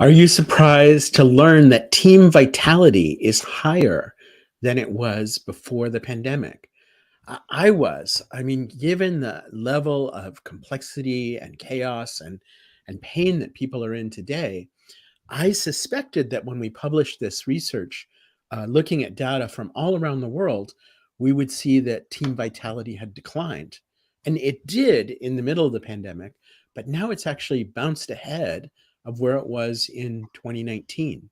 Are you surprised to learn that team vitality is higher than it was before the pandemic? I was. I mean, given the level of complexity and chaos and pain that people are in today, I suspected that when we published this research, looking at data from all around the world, we would see that team vitality had declined. And it did in the middle of the pandemic, but now it's actually bounced ahead of where it was in 2019.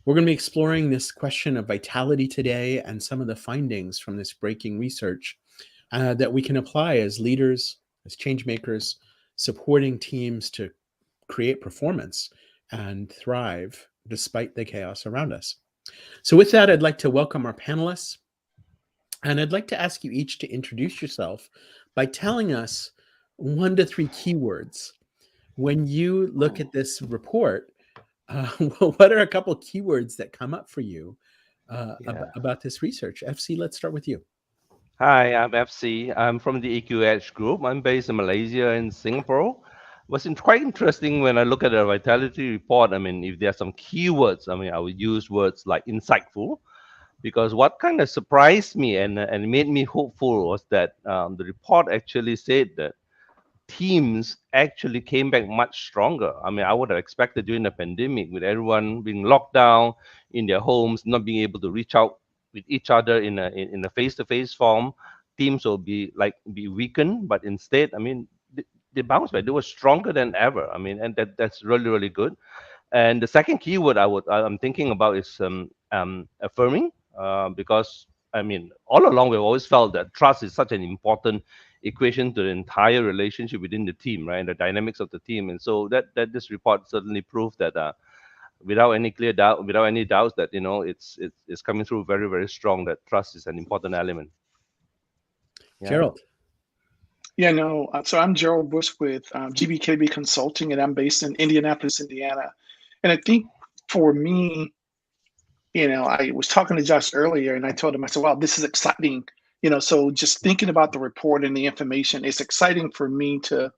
We're going to be exploring this question of vitality today and some of the findings from this breaking research that we can apply as leaders, as change makers, supporting teams to create performance and thrive despite the chaos around us. So with that, I'd like to welcome our panelists. And I'd like to ask you each to introduce yourself by telling us 1 to 3 keywords. When you look at this report, what are a couple keywords that come up for you about this research? FC, let's start with you. Hi, I'm FC. I'm from the EQH group. I'm based in Malaysia and Singapore. Was quite interesting when I look at the vitality report. I mean, if there are some keywords, I mean, I would use words like insightful, because what kind of surprised me and made me hopeful was that the report actually said that teams actually came back much stronger. I mean, I would have expected during the pandemic, with everyone being locked down in their homes, not being able to reach out with each other in a face-to-face form, teams will be weakened. But instead, I mean, they bounced back. They were stronger than ever. I mean, and that's really, really good. And the second keyword I'm thinking about is affirming, because I mean, all along we've always felt that trust is such an important equation to the entire relationship within the team, right? And the dynamics of the team. And so that this report certainly proved that without any clear doubt, without any doubts, that it's coming through very, very strong, that trust is an important element. Yeah. Gerald. Yeah, no. So I'm Gerald Bush with GBKB Consulting, and I'm based in Indianapolis, Indiana. And I think for me, I was talking to Josh earlier, and I told him, I said, wow, this is exciting. So just thinking about the report and the information, it's exciting for me to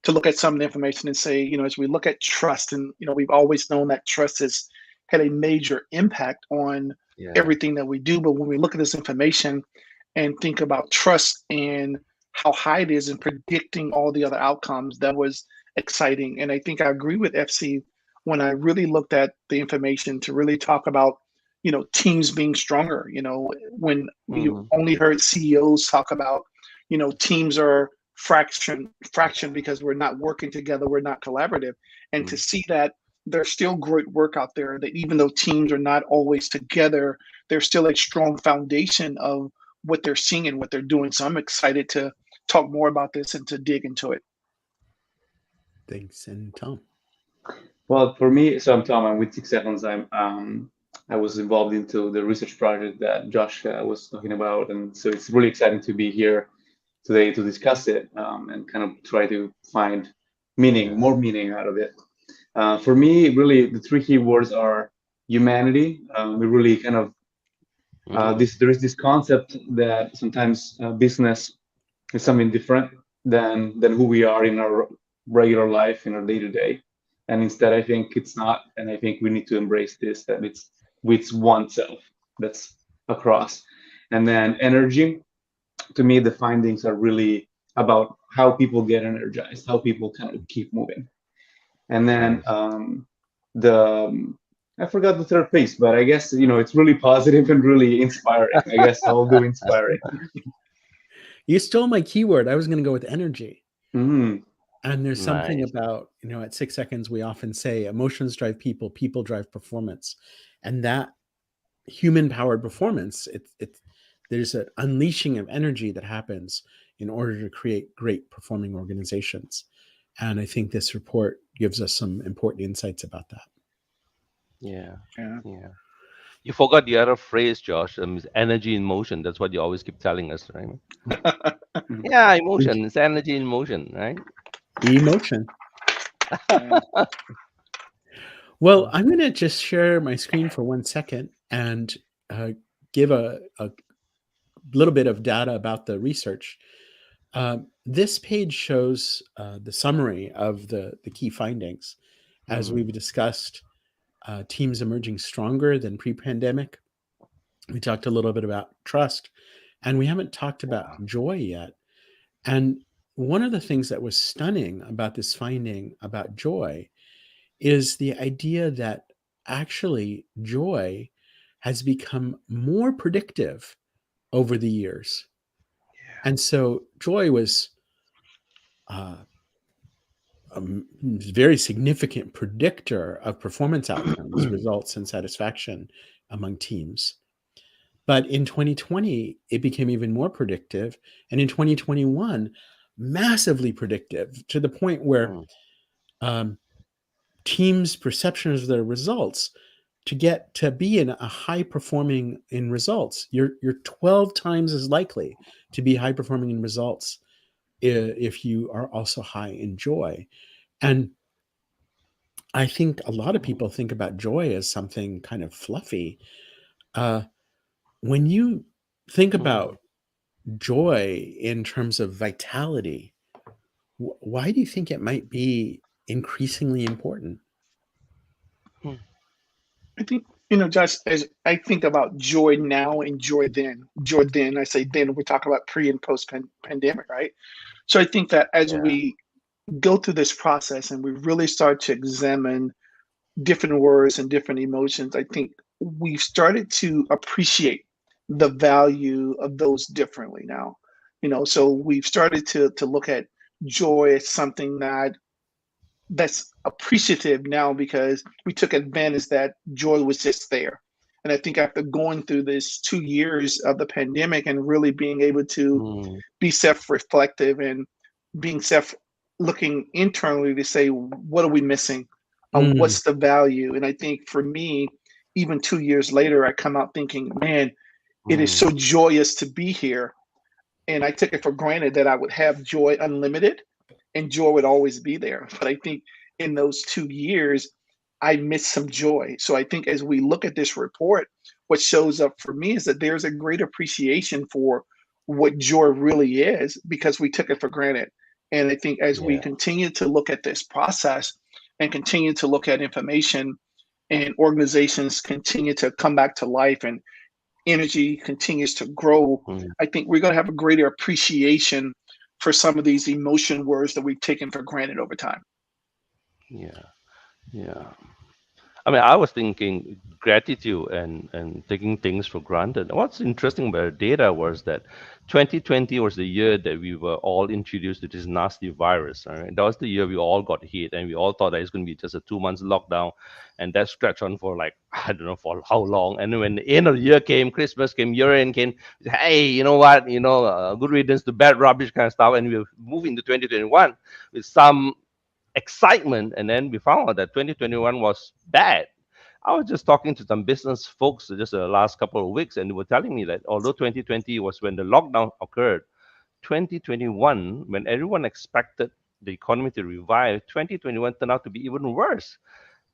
look at some of the information and say, as we look at trust, and we've always known that trust has had a major impact on everything that we do. But when we look at this information and think about trust and how high it is in predicting all the other outcomes, that was exciting. And I think I agree with FC when I really looked at the information to really talk about teams being stronger. When you only heard CEOs talk about teams are fraction because we're not working together, we're not collaborative. And to see that there's still great work out there, that even though teams are not always together, there's still a strong foundation of what they're seeing and what they're doing. So I'm excited to talk more about this and to dig into it. Thanks. And Tom? Well, for me, so I'm Tom. I'm with 6 Seconds. I was involved into the research project that Josh was talking about, and so it's really exciting to be here today to discuss it and kind of try to find more meaning out of it. For me, really, the 3 key words are humanity. We really kind of there is this concept that sometimes business is something different than who we are in our regular life, in our day-to-day. And instead, I think it's not. And I think we need to embrace this, that it's oneself that's across. And then energy, to me, the findings are really about how people get energized, how people kind of keep moving. And then I forgot the third piece, but I guess, it's really positive and really inspiring. I guess I'll do inspiring. You stole my keyword. I was going to go with energy. Mm-hmm. And there's something about, at 6 Seconds, we often say emotions drive people, people drive performance. And that human-powered performance, there's an unleashing of energy that happens in order to create great performing organizations. And I think this report gives us some important insights about that. Yeah. You forgot the other phrase, Josh. Energy in motion. That's what you always keep telling us, right? Yeah, emotion. It's energy in motion, right? Emotion. Well, I'm going to just share my screen for 1 second and give a little bit of data about the research. This page shows the summary of the key findings. As we've discussed, teams emerging stronger than pre-pandemic. We talked a little bit about trust, and we haven't talked about joy yet. And one of the things that was stunning about this finding about joy is the idea that actually joy has become more predictive over the years. And so joy was a very significant predictor of performance outcomes, results, and satisfaction among teams. But in 2020, it became even more predictive. And in 2021, massively predictive, to the point where teams' perceptions of their results, to get to be in a high performing in results, you're 12 times as likely to be high performing in results if you are also high in joy. And I think a lot of people think about joy as something kind of fluffy. When you think about joy in terms of vitality, why do you think it might be increasingly important? I think, Josh, as I think about joy now and joy then, I say then, we're talking about pre and post pandemic, right? So I think that as we go through this process and we really start to examine different words and different emotions, I think we've started to appreciate the value of those differently now. So we've started to look at joy as something that's appreciative now because we took advantage that joy was just there. And I think after going through this 2 years of the pandemic and really being able to be self-reflective and being looking internally to say, what are we missing? What's the value? And I think for me, even 2 years later, I come out thinking, man, it is so joyous to be here. And I took it for granted that I would have joy unlimited and joy would always be there. But I think in those 2 years, I missed some joy. So I think as we look at this report, what shows up for me is that there's a great appreciation for what joy really is because we took it for granted. And I think as we continue to look at this process and continue to look at information and organizations continue to come back to life and energy continues to grow, I think we're going to have a greater appreciation for some of these emotion words that we've taken for granted over time. Yeah. I mean, I was thinking gratitude and taking things for granted. What's interesting about the data was that 2020 was the year that we were all introduced to this nasty virus. Right? That was the year we all got hit, and we all thought that it's going to be just a 2 months lockdown, and that stretched on for like, I don't know for how long. And when the end of the year came, Christmas came, year end came, hey, you know what? Good riddance to bad rubbish kind of stuff, and we were moving to 2021 with some excitement, and then we found out that 2021 was bad. I was just talking to some business folks just the last couple of weeks, and they were telling me that although 2020 was when the lockdown occurred, 2021, when everyone expected the economy to revive, 2021 turned out to be even worse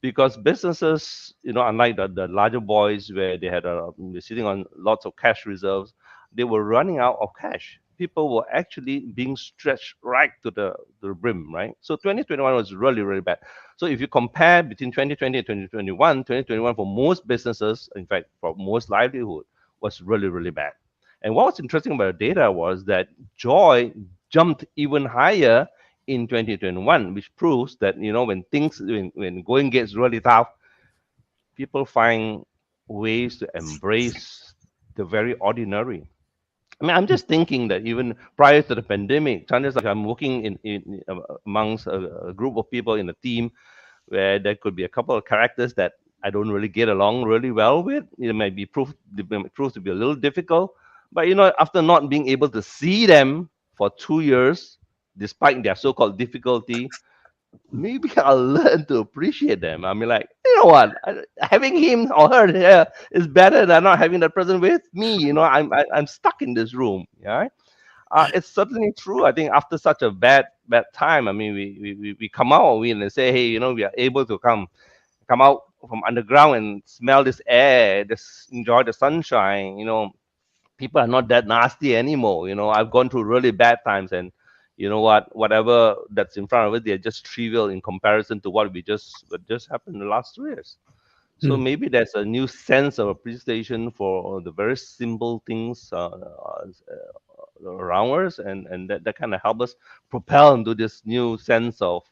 because businesses, unlike the larger boys where they had they're sitting on lots of cash reserves, they were running out of cash. People were actually being stretched right to the brim, right? So 2021 was really, really bad. So if you compare between 2020 and 2021 for most businesses, in fact, for most livelihood, was really, really bad. And what was interesting about the data was that joy jumped even higher in 2021, which proves that, when going gets really tough, people find ways to embrace the very ordinary. I mean, I'm just thinking that even prior to the pandemic, chances like I'm working in amongst a group of people in a team where there could be a couple of characters that I don't really get along really well with. It might prove to be a little difficult. But after not being able to see them for 2 years, despite their so-called difficulty, maybe I'll learn to appreciate them. I mean, like, you know what? Having him or her here is better than not having that person with me. I'm stuck in this room. Yeah, it's certainly true. I think after such a bad time, I mean, we come out and say, hey, we are able to come out from underground and smell this air, just enjoy the sunshine. People are not that nasty anymore. I've gone through really bad times, and whatever that's in front of it, they're just trivial in comparison to what just happened in the last 2 years. So maybe there's a new sense of appreciation for the very simple things around us, and that kind of help us propel into this new sense of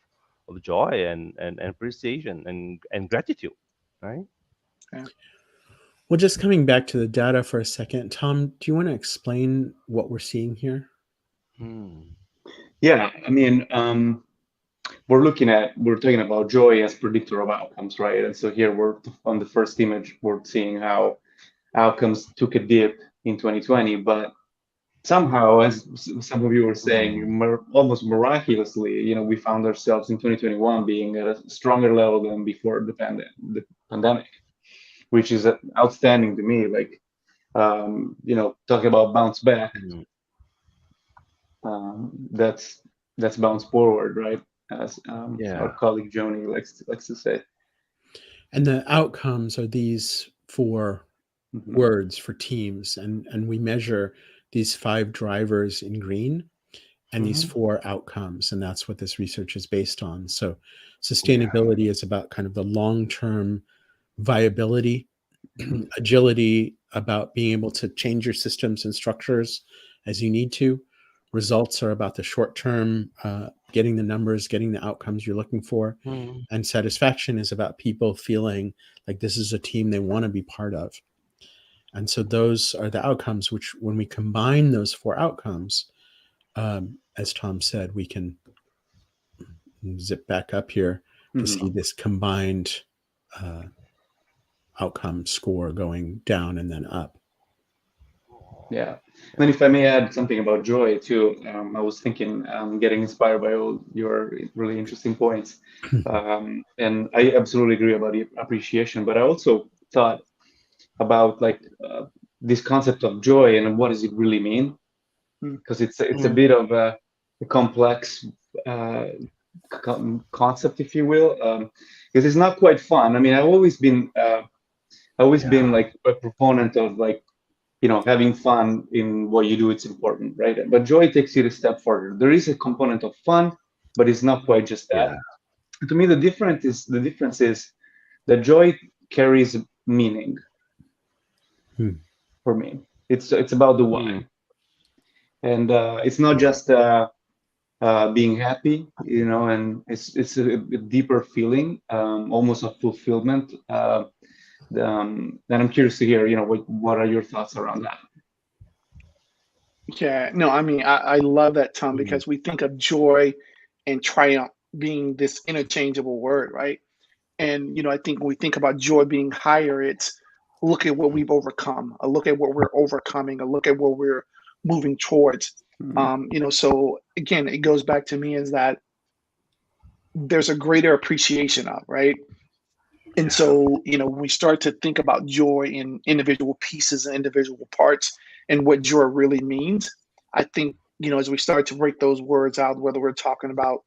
joy and appreciation and gratitude, right? Yeah. Well, just coming back to the data for a second, Tom, do you want to explain what we're seeing here? Yeah, I mean, we're talking about joy as predictor of outcomes, right? And so here we're on the first image, we're seeing how outcomes took a dip in 2020, but somehow, as some of you were saying, almost miraculously, we found ourselves in 2021 being at a stronger level than before the pandemic, which is outstanding to me. Like, talking about bounce back, that's bounce forward, right? As our colleague Joni likes to say. And the outcomes are these 4 words for teams, and we measure these 5 drivers in green and these 4 outcomes, and that's what this research is based on. So sustainability is about kind of the long-term viability, agility about being able to change your systems and structures as you need to. Results are about the short term, getting the numbers, getting the outcomes you're looking for. And satisfaction is about people feeling like this is a team they want to be part of. And so those are the outcomes, which when we combine those 4 outcomes, as Tom said, we can zip back up here to see this combined outcome score going down and then up. Yeah. And if I may add something about joy too, I was thinking, getting inspired by all your really interesting points. And I absolutely agree about the appreciation, but I also thought about this concept of joy and what does it really mean? Because it's a bit of a complex concept, if you will, because it's not quite fun. I mean, I've always been like a proponent of having fun in what you do. It's important, right? But joy takes it a step further. There is a component of fun, but it's not quite just that. To me, the difference is that joy carries meaning. For me, it's about the why, and it's not just being happy, and it's a deeper feeling, almost of fulfillment. And I'm curious to hear, what are your thoughts around that? Yeah, no, I mean, I love that, Tom, because we think of joy and triumph being this interchangeable word, right? And, I think when we think about joy being higher, it's look at what we've overcome, a look at what we're overcoming, a look at what we're moving towards. So again, it goes back to me is that there's a greater appreciation of, right? And so, we start to think about joy in individual pieces and individual parts and what joy really means. I think, as we start to break those words out, whether we're talking about,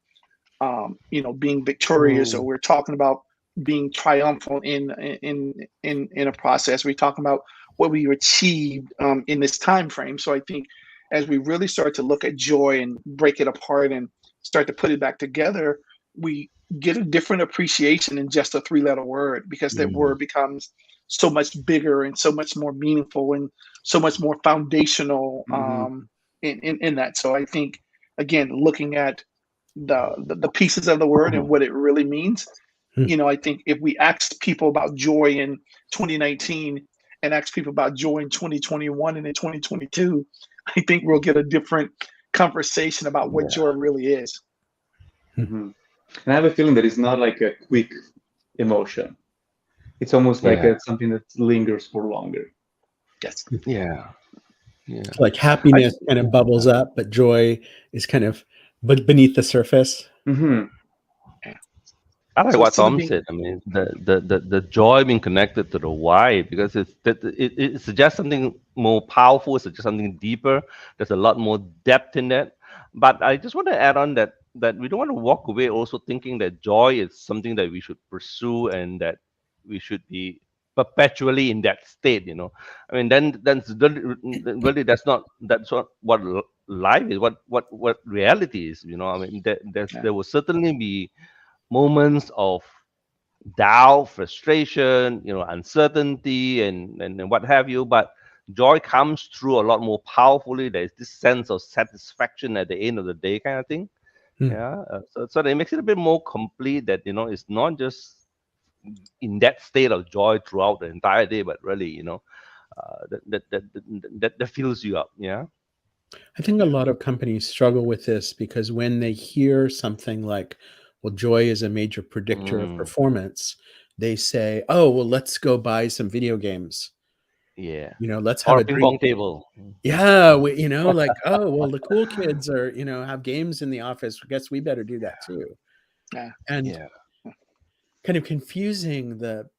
being victorious or we're talking about being triumphant in a process, we're talking about what we achieved in this time frame. So I think as we really start to look at joy and break it apart and start to put it back together, we get a different appreciation in just a 3-letter word, because that word becomes so much bigger and so much more meaningful and so much more foundational in that. So I think, again, looking at the pieces of the word and what it really means, I think if we ask people about joy in 2019 and ask people about joy in 2021 and in 2022, I think we'll get a different conversation about what joy really is. And I have a feeling that it's not like a quick emotion. It's almost like it's something that lingers for longer. Yes. Yeah. Like happiness kind of bubbles up, but joy is kind of beneath the surface. I like what Tom said. I mean, the joy being connected to the why, because it suggests something more powerful, it suggests something deeper. There's a lot more depth in that. But I just want to add on that we don't want to walk away also thinking that joy is something that we should pursue and that we should be perpetually in that state. I mean, then really that's not what life is. What reality is. I mean, there will certainly be moments of doubt, frustration, uncertainty, and what have you. But joy comes through a lot more powerfully. There's this sense of satisfaction at the end of the day, kind of thing. Hmm. Yeah. So that makes it a bit more complete. That it's not just in that state of joy throughout the entire day, but really, that fills you up. Yeah. I think a lot of companies struggle with this because when they hear something like, well, joy is a major predictor of Mm, performance, they say, oh, well, let's go buy some video games. yeah. Let's have Or a a ping drink. pong table. Yeah, like, oh, well, the cool kids are, have games in the office. I guess we better do that too. Yeah. And Yeah. kind of confusing the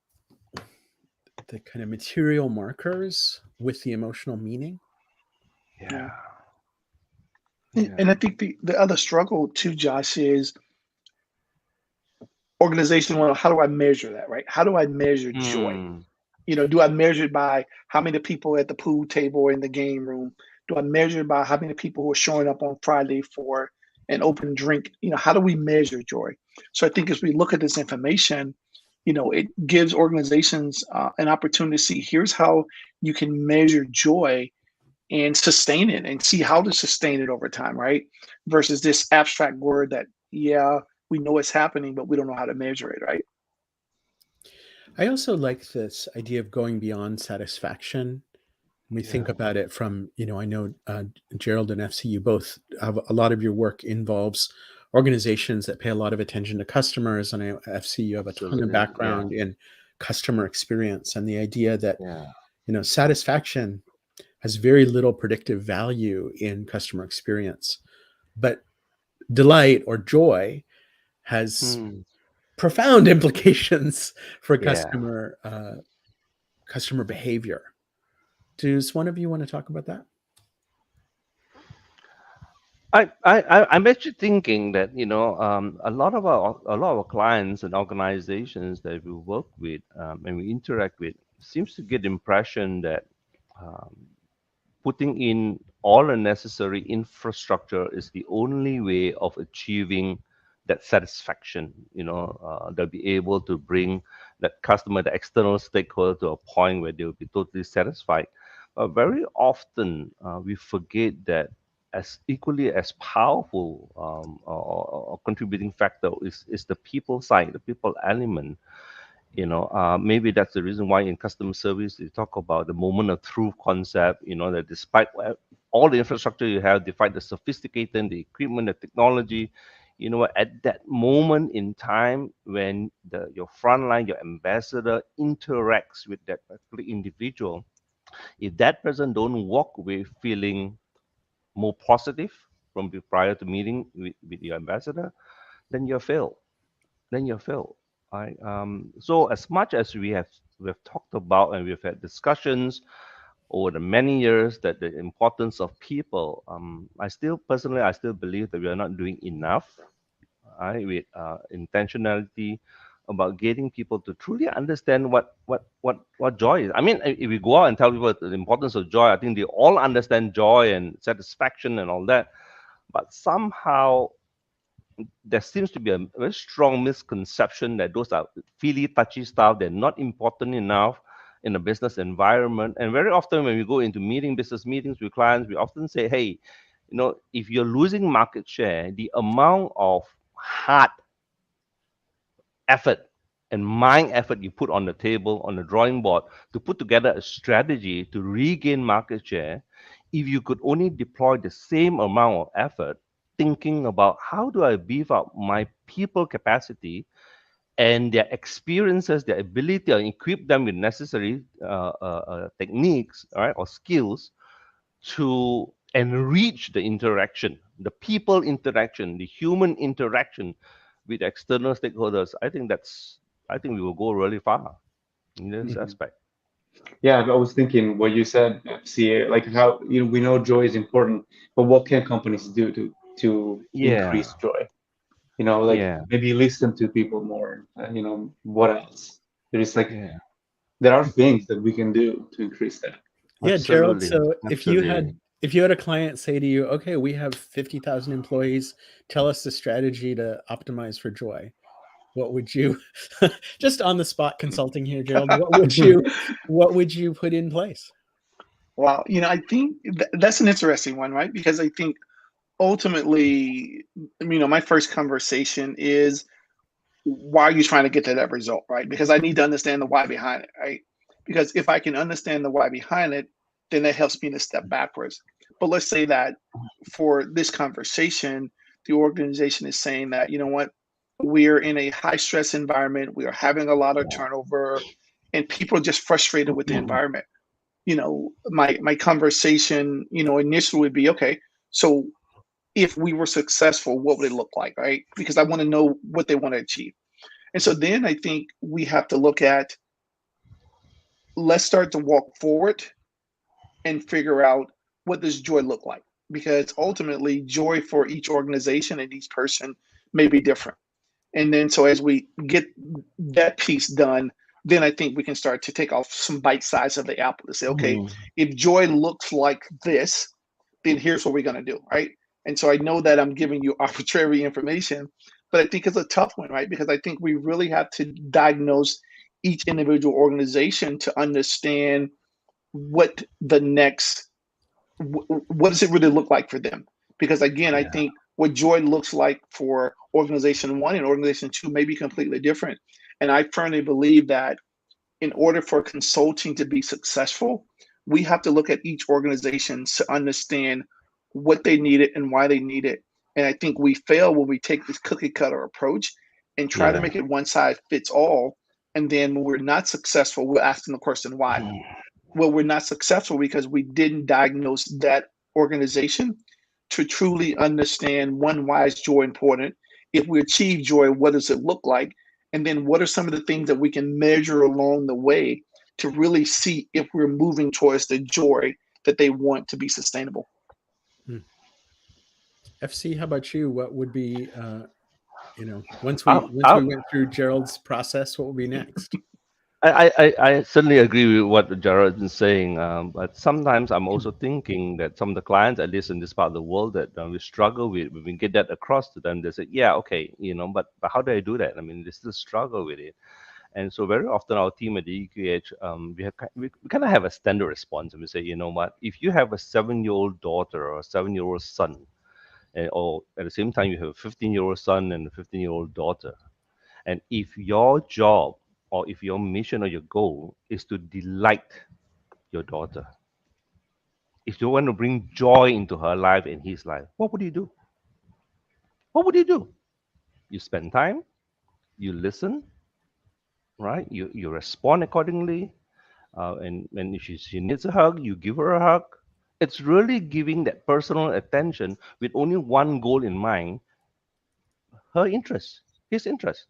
kind of material markers with the emotional meaning. Yeah. And I think the other struggle too, Josh, is organization. Well, how do I measure that, right? How do I measure joy? Mm, Do I measure it by how many people at the pool table or in the game room? Do I measure it by how many people who are showing up on Friday for an open drink? How do we measure joy? So I think as we look at this information, it gives organizations an opportunity to see here's how you can measure joy and sustain it and see how to sustain it over time, right? Versus this abstract word that, yeah, we know it's happening, but we don't know how to measure it, right? I also like this idea of going beyond satisfaction. We think about it from, I know Gerald and FC, you both have a lot of your work involves organizations that pay a lot of attention to customers. And FC, you have a ton of absolutely. Yeah. background in customer experience and the idea that, Yeah. satisfaction has very little predictive value in customer experience. But delight or joy has Hmm. profound implications for Yeah. customer behavior. Does one of you want to talk about that? I'm actually thinking that a lot of our clients and organizations that we work with and we interact with seems to get the impression that um, putting in all the necessary infrastructure is the only way of achieving that satisfaction. They'll be able to bring that customer, the external stakeholder, to a point where they'll be totally satisfied. But very often we forget that as equally as powerful or contributing factor is the people side, the people element. Maybe that's the reason why in customer service they talk about the moment of truth concept. That despite all the infrastructure you have, despite the sophisticated, the equipment, the technology, at that moment in time when your frontline, your ambassador interacts with that particular individual, if that person don't walk away feeling more positive from prior to meeting with your ambassador, then you're failed. Then you're failed. Right? So as much as we've talked about and we've had discussions over the many years that the importance of people, I still believe that we are not doing enough, right, with intentionality about getting people to truly understand what joy is. I mean, if we go out and tell people the importance of joy, I think they all understand joy and satisfaction and all that, but somehow there seems to be a very strong misconception that those are feely, touchy stuff. They're not important enough in a business environment. And very often when we go into business meetings with clients, we often say, hey, if you're losing market share, the amount of hard effort and mind effort you put on the table, on the drawing board, to put together a strategy to regain market share, if you could only deploy the same amount of effort thinking about how do I beef up my people capacity and their experiences, their ability, and equip them with necessary techniques, all right, or skills to enrich the interaction, the people interaction, the human interaction with external stakeholders. I think we will go really far in this aspect. Yeah, I was thinking what you said, see, like how we know joy is important, but what can companies do to Yeah, increase joy? Like yeah, maybe listen to people more. What else? yeah. There are things that we can do to increase that. Yeah, Gerald. Absolutely, So absolutely. if you had a client say to you, okay, we have 50,000 employees, tell us the strategy to optimize for joy. what would you just on the spot consulting here, Gerald? What would you put in place? Well, I think that's an interesting one, right? Because I think ultimately, my first conversation is, why are you trying to get to that result, right? Because I need to understand the why behind it, right? Because if I can understand the why behind it, then that helps me to step backwards. But let's say that for this conversation, the organization is saying that, you know what, we're in a high stress environment, we are having a lot of turnover, and people are just frustrated with the environment. My conversation, initially would be, okay, so if we were successful, what would it look like, right? Because I want to know what they want to achieve. And so then I think we have to look at, let's start to walk forward and figure out, what does joy look like? Because ultimately, joy for each organization and each person may be different. And then so as we get that piece done, then I think we can start to take off some bite size of the apple to say, okay, if joy looks like this, then here's what we're going to do, right? And so I know that I'm giving you arbitrary information, but I think it's a tough one, right? Because I think we really have to diagnose each individual organization to understand what the next, what does it really look like for them? Because again, I think what joy looks like for organization 1 and organization 2 may be completely different. And I firmly believe that in order for consulting to be successful, we have to look at each organization to understand what they needed and why they need it. And I think we fail when we take this cookie cutter approach and try to make it one size fits all. And then when we're not successful, we're asking the question why. Well, we're not successful because we didn't diagnose that organization to truly understand, one, why is joy important? If we achieve joy, what does it look like? And then what are some of the things that we can measure along the way to really see if we're moving towards the joy that they want to be sustainable? FC, how about you? What would be, once we went through Gerald's process, what would be next? I certainly agree with what Jared is saying, but sometimes I'm also thinking that some of the clients, at least in this part of the world, that we struggle with, when we get that across to them, they say, yeah, okay, but how do I do that? I mean, they still struggle with it. And so very often our team at the EQH, we kind of have a standard response, and we say, you know what, if you have a 7-year-old daughter or a 7-year-old son, or at the same time you have a 15-year-old son and a 15-year-old daughter, and if your job or if your mission or your goal is to delight your daughter, if you want to bring joy into her life and his life, what would you do? What would you do? You spend time, you listen, right? You respond accordingly. And if she needs a hug, you give her a hug. It's really giving that personal attention with only one goal in mind, her interest, his interest.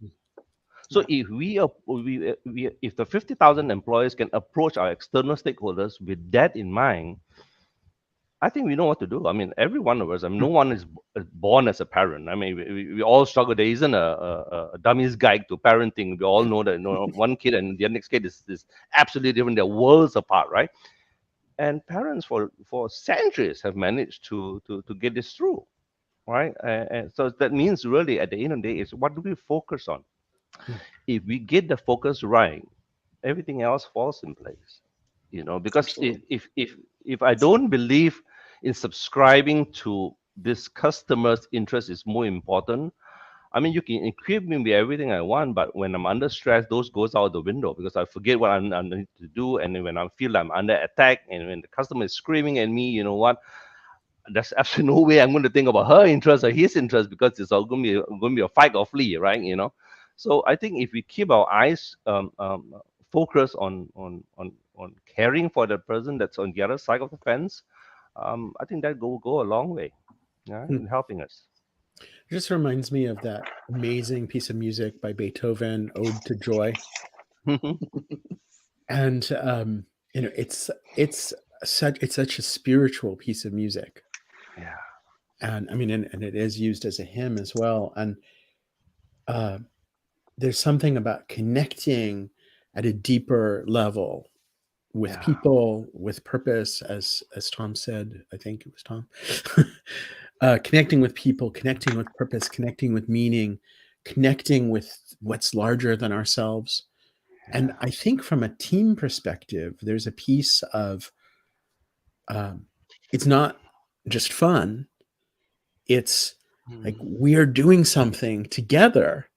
So if if the 50,000 employees can approach our external stakeholders with that in mind, I think we know what to do. I mean, every one of us. I mean, no one is born as a parent. I mean, we all struggle. There isn't a dummy's guide to parenting. We all know that one kid and the next kid is absolutely different. They're worlds apart, right? And parents for centuries have managed to get this through, right? And so that means really at the end of the day is, what do we focus on? If we get the focus right, everything else falls in place. Because if I don't believe in subscribing to this customer's interest is more important, I mean, you can equip me with everything I want, but when I'm under stress, those goes out the window because I forget what I need to do. And when I feel I'm under attack and when the customer is screaming at me, you know what? There's absolutely no way I'm going to think about her interest or his interest, because it's all going to be a fight or flee, right? So I think if we keep our eyes focused on caring for the person that's on the other side of the fence, I think that will go a long way, in helping us. It just reminds me of that amazing piece of music by Beethoven, Ode to Joy. And it's such a spiritual piece of music. Yeah. And I mean, and it is used as a hymn as well. And there's something about connecting at a deeper level with people, with purpose, as Tom said. I think it was Tom. Connecting with people, connecting with purpose, connecting with meaning, connecting with what's larger than ourselves. And I think from a team perspective, there's a piece of it's not just fun. It's like we're doing something together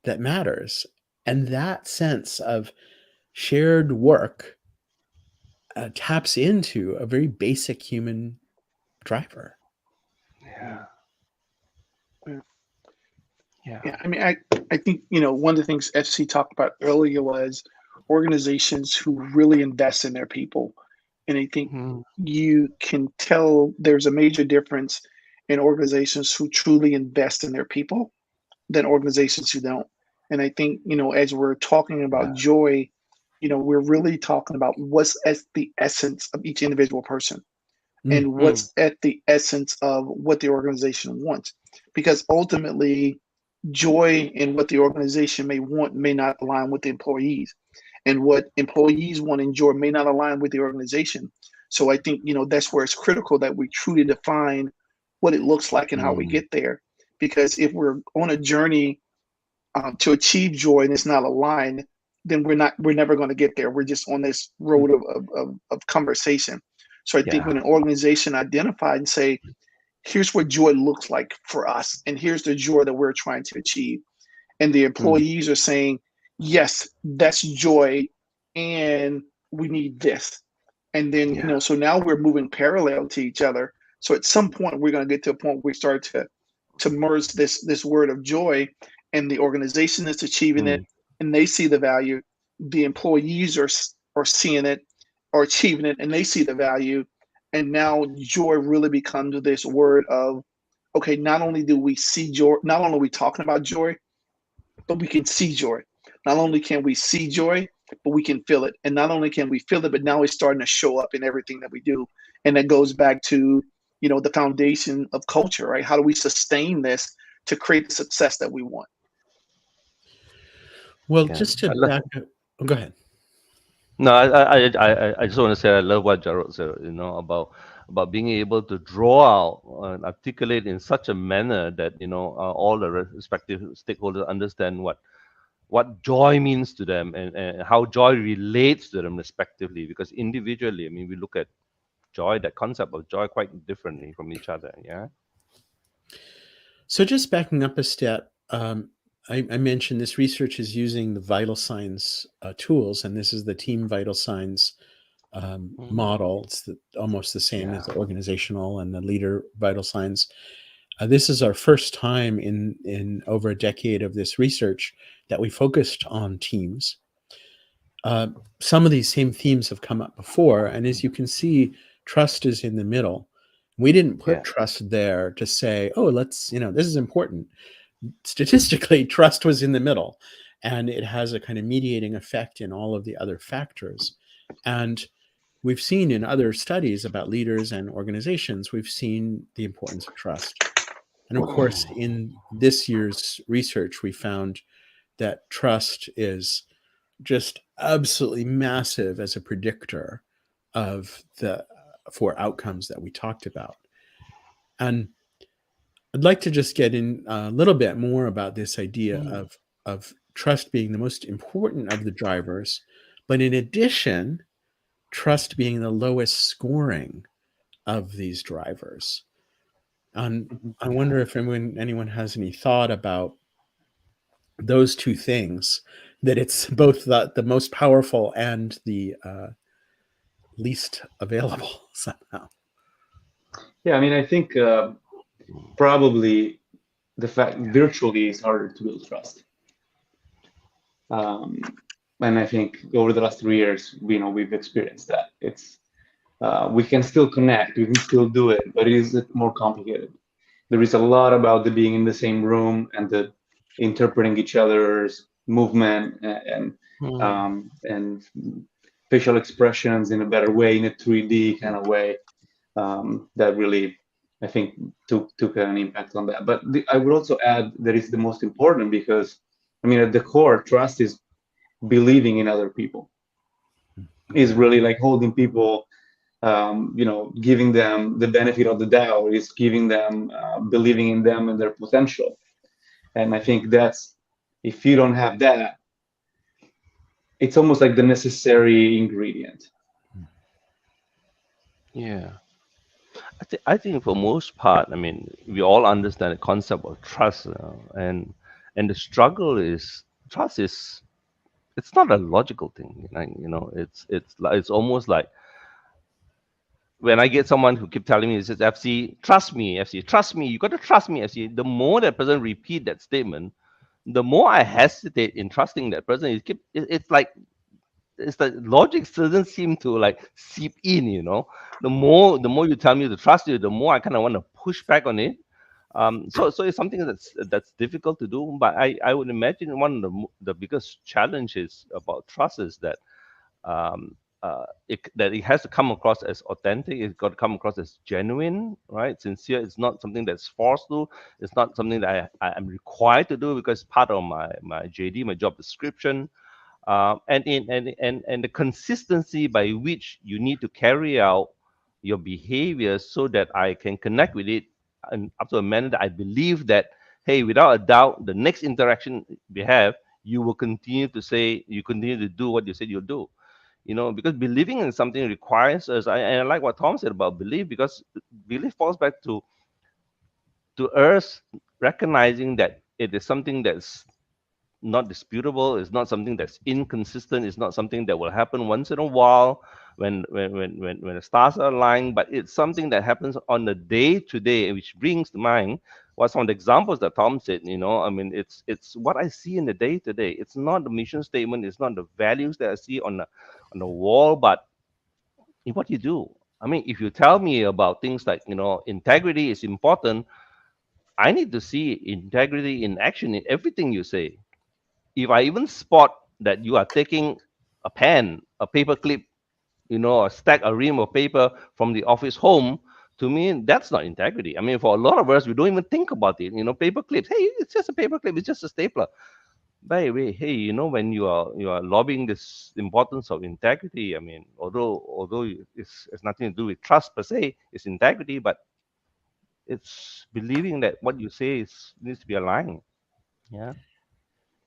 that matters. And that sense of shared work taps into a very basic human driver. Yeah. Yeah, I mean, I think, one of the things FC talked about earlier was organizations who really invest in their people. And I think you can tell there's a major difference in organizations who truly invest in their people than organizations who don't. And I think, as we're talking about joy, we're really talking about what's at the essence of each individual person and what's at the essence of what the organization wants. Because ultimately, joy in what the organization may want may not align with the employees, and what employees want and joy may not align with the organization. So I think that's where it's critical that we truly define what it looks like and how we get there. Because if we're on a journey to achieve joy and it's not aligned, then we're never going to get there. We're just on this road of conversation. So I think when an organization identify and say, here's what joy looks like for us, and here's the joy that we're trying to achieve, and the employees are saying, yes, that's joy, and we need this. And then so now we're moving parallel to each other. So at some point we're going to get to a point where we start to merge this word of joy, and the organization is achieving it, and they see the value. The employees are seeing it or achieving it, and they see the value. And now joy really becomes this word of, okay, not only do we see joy, not only are we talking about joy, but we can see joy. Not only can we see joy, but we can feel it. And not only can we feel it, but now it's starting to show up in everything that we do. And that goes back to, the foundation of culture, right? How do we sustain this to create the success that we want? Well, just to back up, go ahead. No, I just want to say I love what Jarrod said, about being able to draw out and articulate in such a manner that all the respective stakeholders understand what joy means to them, and how joy relates to them respectively. Because individually, I mean, we look at joy, that concept of joy, quite differently from each other. Yeah. So just backing up a step, I mentioned this research is using the vital signs tools, and this is the team vital signs model. It's almost the same as the organizational and the leader vital signs. This is our first time in over a decade of this research that we focused on teams. Some of these same themes have come up before, and as you can see, trust is in the middle. We didn't put trust there to say, oh, let's, this is important. Statistically, trust was in the middle, and it has a kind of mediating effect in all of the other factors. And we've seen in other studies about leaders and organizations, we've seen the importance of trust. And of course, in this year's research, we found that trust is just absolutely massive as a predictor of for outcomes that we talked about. And I'd like to just get in a little bit more about this idea of trust being the most important of the drivers, but in addition, trust being the lowest scoring of these drivers. And I wonder if anyone has any thought about those two things, that it's both the most powerful and the least available somehow. Yeah, I mean, I think probably the fact virtually is harder to build trust. And I think over the last 3 years, we've experienced that. It's we can still connect, we can still do it, but it is more complicated. There is a lot about the being in the same room and the interpreting each other's movement and facial expressions in a better way, in a 3D kind of way, that really, I think, took an impact on that. But I would also add that it's the most important, because, I mean, at the core, trust is believing in other people. Is really like holding people, giving them the benefit of the doubt, is giving them, believing in them and their potential. And I think that's If you don't have that, it's almost like the necessary ingredient. Yeah. I think for most part, I mean, we all understand the concept of trust, and the struggle is trust is it's not a logical thing. Like, it's almost like when I get someone who keep telling me, "He says, FC, trust me, FC, trust me. You got to trust me, FC." The more that person repeat that statement, the more I hesitate in trusting that person. It's like it's the logic doesn't seem to like seep in. The more you tell me to trust you, the more I kind of want to push back on it. So it's something that's difficult to do. But I would imagine one of the biggest challenges about trust is that um, it has to come across as authentic. It's got to come across as genuine, right? Sincere. It's not something that's forced to. It's not something that I'm required to do because it's part of my JD, my job description. And the consistency by which you need to carry out your behavior so that I can connect with it and up to a manner that I believe that, hey, without a doubt, the next interaction we have, you continue to do what you said you'll do. Because believing in something requires us. And I like what Tom said about belief, because belief falls back to us recognizing that it is something that's not disputable. It's not something that's inconsistent. It's not something that will happen once in a while when the stars are aligned. But it's something that happens on the day to day, which brings to mind what some of the examples that Tom said. I mean, it's what I see in the day to day. It's not the mission statement. It's not the values that I see on the wall, but in what you do. I mean, if you tell me about things like integrity is important, I need to see integrity in action in everything you say. If I even spot that you are taking a pen, a paper clip, a stack, a ream of paper from the office home, to me, that's not integrity. I mean, for a lot of us, we don't even think about it. Paper clips. Hey, it's just a paper clip. It's just a stapler. By the way, hey, when you are lobbying this importance of integrity, I mean, although it's nothing to do with trust per se, it's integrity, but it's believing that what you say needs to be aligned. Yeah.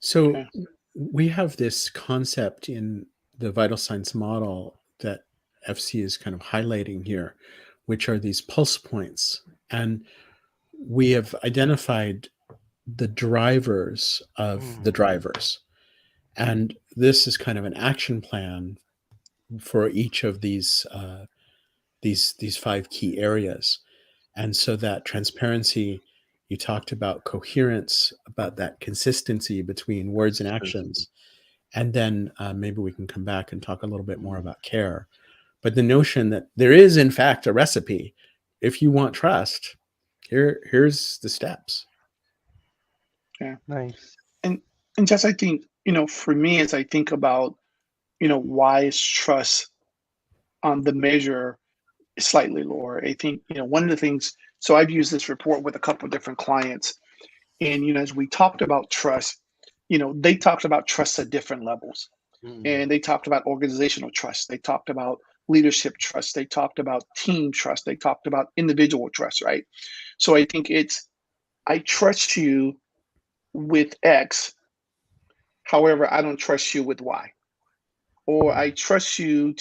So Okay. we have this concept in the vital signs model that FC is kind of highlighting here, which are these pulse points. And we have identified the drivers of the drivers. And this is kind of an action plan for each of these 5 key areas. And so that transparency, you talked about coherence, about that consistency between words and actions. And then maybe we can come back and talk a little bit more about care. But the notion that there is, in fact, a recipe. If you want trust, here's the steps. Yeah. Nice. And just I think, for me, as I think about, why is trust on the measure slightly lower? I think, one of the things, so I've used this report with a couple of different clients. And, as we talked about trust, they talked about trust at different levels. And they talked about organizational trust. They talked about leadership trust. They talked about team trust. They talked about individual trust, right? So I think I trust you with X. However, I don't trust you with Y. Or I trust you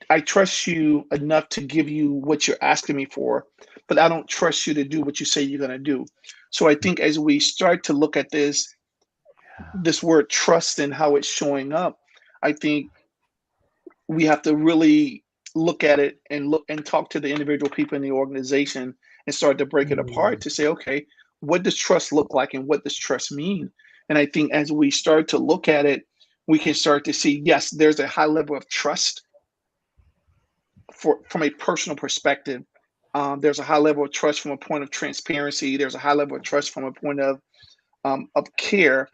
I trust you enough to give you what you're asking me for, but I don't trust you to do what you say you're going to do. So I think as we start to look at this word trust and how it's showing up, I think we have to really look at it and look and talk to the individual people in the organization and start to break it apart to say, okay, what does trust look like and what does trust mean? And I think as we start to look at it, we can start to see, yes, there's a high level of trust from a personal perspective. There's a high level of trust from a point of transparency. There's a high level of trust from a point of care,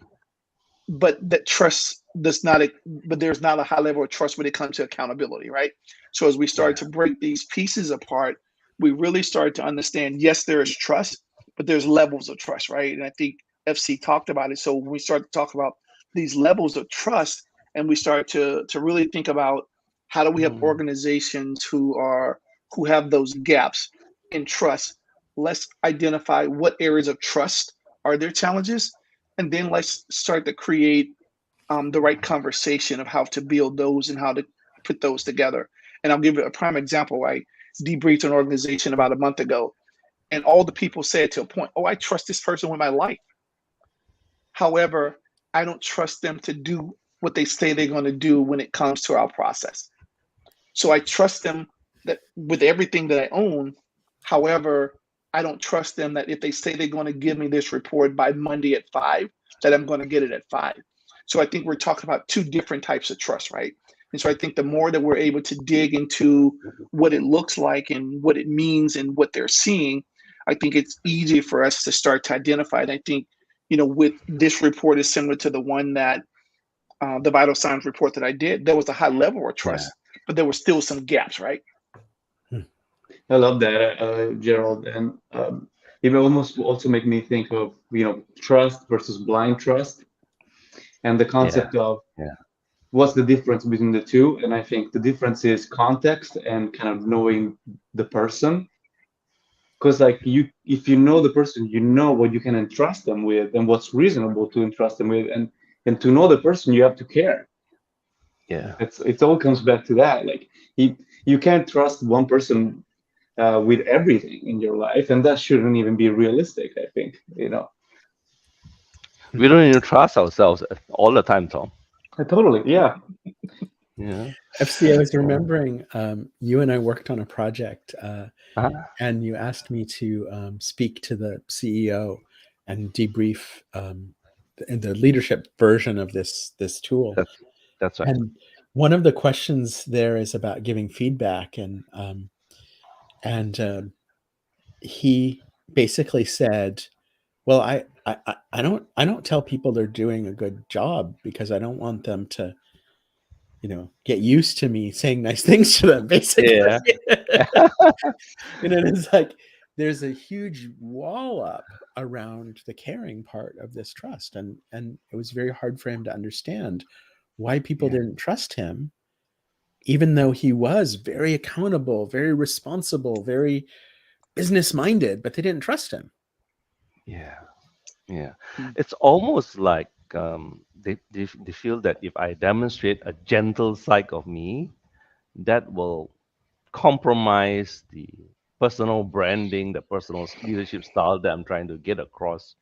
but that trust does not. But there's not a high level of trust when it comes to accountability, right? So as we start to break these pieces apart, we really start to understand. Yes, there is trust, but there's levels of trust, right? And I think FC talked about it. So when we start to talk about these levels of trust, and we start to really think about how do we have organizations who have those gaps in trust. Let's identify what areas of trust are there challenges? And then let's start to create the right conversation of how to build those and how to put those together. And I'll give you a prime example. I debriefed an organization about a month ago, and all the people said to a point, oh, I trust this person with my life. However, I don't trust them to do what they say they're going to do when it comes to our process. So I trust them that with everything that I own. However, I don't trust them that if they say they're going to give me this report by Monday at 5, that I'm going to get it at 5. So I think we're talking about two different types of trust, right? And so I think the more that we're able to dig into what it looks like and what it means and what they're seeing, I think it's easy for us to start to identify. And I think, with this report is similar to the one that the vital signs report that I did. There was a high level of trust, but there were still some gaps, right? I love that, Gerald, and it almost also make me think of trust versus blind trust, and the concept of what's the difference between the two. And I think the difference is context and kind of knowing the person, because if you know the person, you know what you can entrust them with and what's reasonable to entrust them with, and to know the person, you have to care. It all comes back to that. Like you can't trust one person with everything in your life, and that shouldn't even be realistic, I think. We don't even trust ourselves all the time, Tom. Totally, yeah. FC, I was remembering you and I worked on a project, and you asked me to speak to the CEO and debrief the leadership version of this tool. That's right. And one of the questions there is about giving feedback, and he basically said, well, I don't tell people they're doing a good job because I don't want them to get used to me saying nice things to them, basically. It's like there's a huge wall up around the caring part of this trust, and it was very hard for him to understand why people didn't trust him, even though he was very accountable, very responsible, very business minded, but they didn't trust him. It's almost like they feel that if I demonstrate a gentle side of me, that will compromise the personal branding, the personal leadership style that I'm trying to get across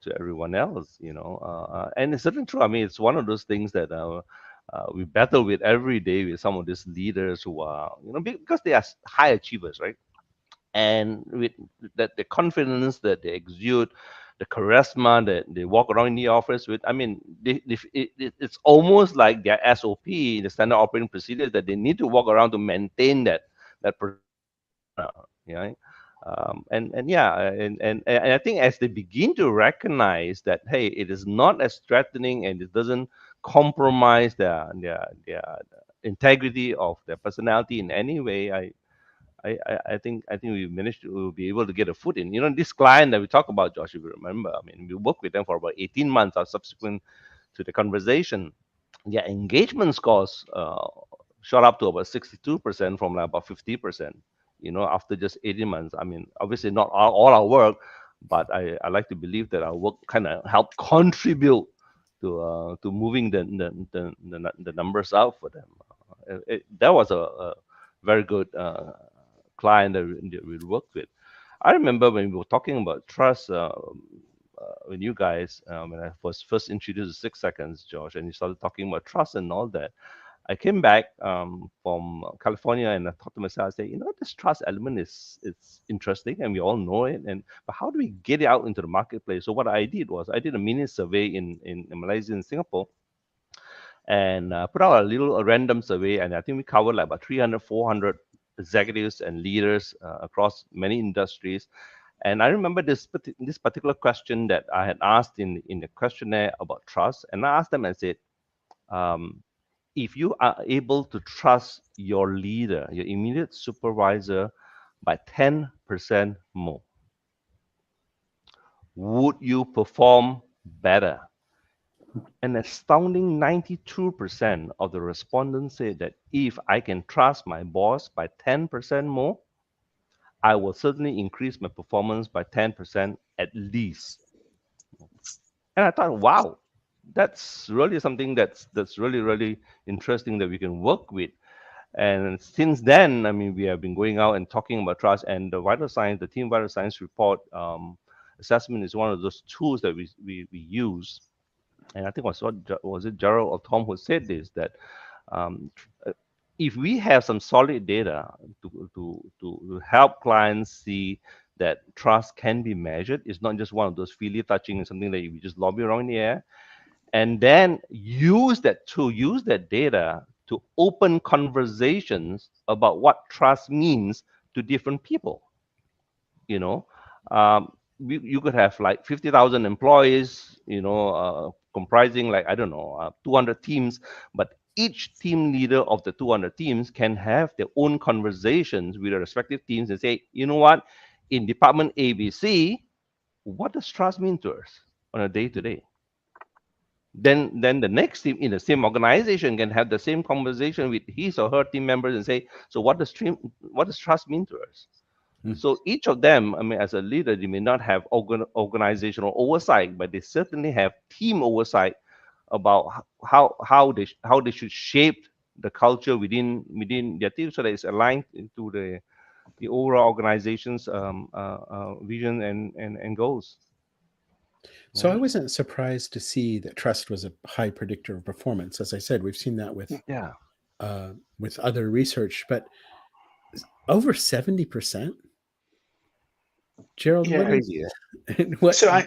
to everyone else. And it's certainly true. I mean, it's one of those things that we battle with every day with some of these leaders who are, because they are high achievers, right? And with that, the confidence that they exude, the charisma that they walk around in the office with, I mean, it's almost like their SOP, the standard operating procedures, that they need to walk around to maintain that persona, and I think as they begin to recognize that, hey, it is not as threatening and it doesn't compromise their integrity of their personality in any way, I think we'll be able to get a foot in. This client that we talk about, Josh, if you remember, I mean, we worked with them for about 18 months. Subsequent to the conversation, their engagement scores shot up to about 62% from about 50%. After just 18 months. I mean, obviously not all our work, but I like to believe that our work kind of helped contribute to moving the numbers up for them. That was a very good client that we worked with. I remember when we were talking about trust with you guys, when I was first introduced to 6 Seconds, Josh, and you started talking about trust and all that. I came back from California and I thought to myself, I said, this trust element is interesting and we all know it, but how do we get it out into the marketplace? So what I did was I did a mini survey in Malaysia and Singapore, and put out a random survey, and I think we covered like about 300, 400 executives and leaders across many industries. And I remember this particular question that I had asked in the questionnaire about trust, and I asked them and said, if you are able to trust your leader, your immediate supervisor, by 10% more, would you perform better? An astounding 92% of the respondents said that if I can trust my boss by 10% more, I will certainly increase my performance by 10% at least. And I thought, wow, that's really something that's really, really interesting that we can work with. And since then, I mean, we have been going out and talking about trust, and the vital signs, the team vital signs report assessment is one of those tools that we use. And I think was it Gerald or Tom who said this, that um, tr- uh, if we have some solid data to help clients see that trust can be measured, it's not just one of those feely touching and something that we just lobby around in the air, and then use that data to open conversations about what trust means to different people. You know, you could have like 50,000 employees, comprising, like, I don't know, 200 teams, but each team leader of the 200 teams can have their own conversations with the respective teams and say, you know what, in department ABC, what does trust mean to us on a day to day? Then the next team in the same organization can have the same conversation with his or her team members and say, so what does trust mean to us? Hmm. So each of them, I mean, as a leader, they may not have organizational oversight, but they certainly have team oversight about how they should shape the culture within their team, so that it's aligned to the overall organization's vision and goals. So I Right? wasn't surprised to see that trust was a high predictor of performance. As I said, we've seen that Yeah. with other research, but over 70%. Gerald, Yeah. what is Crazy. what? So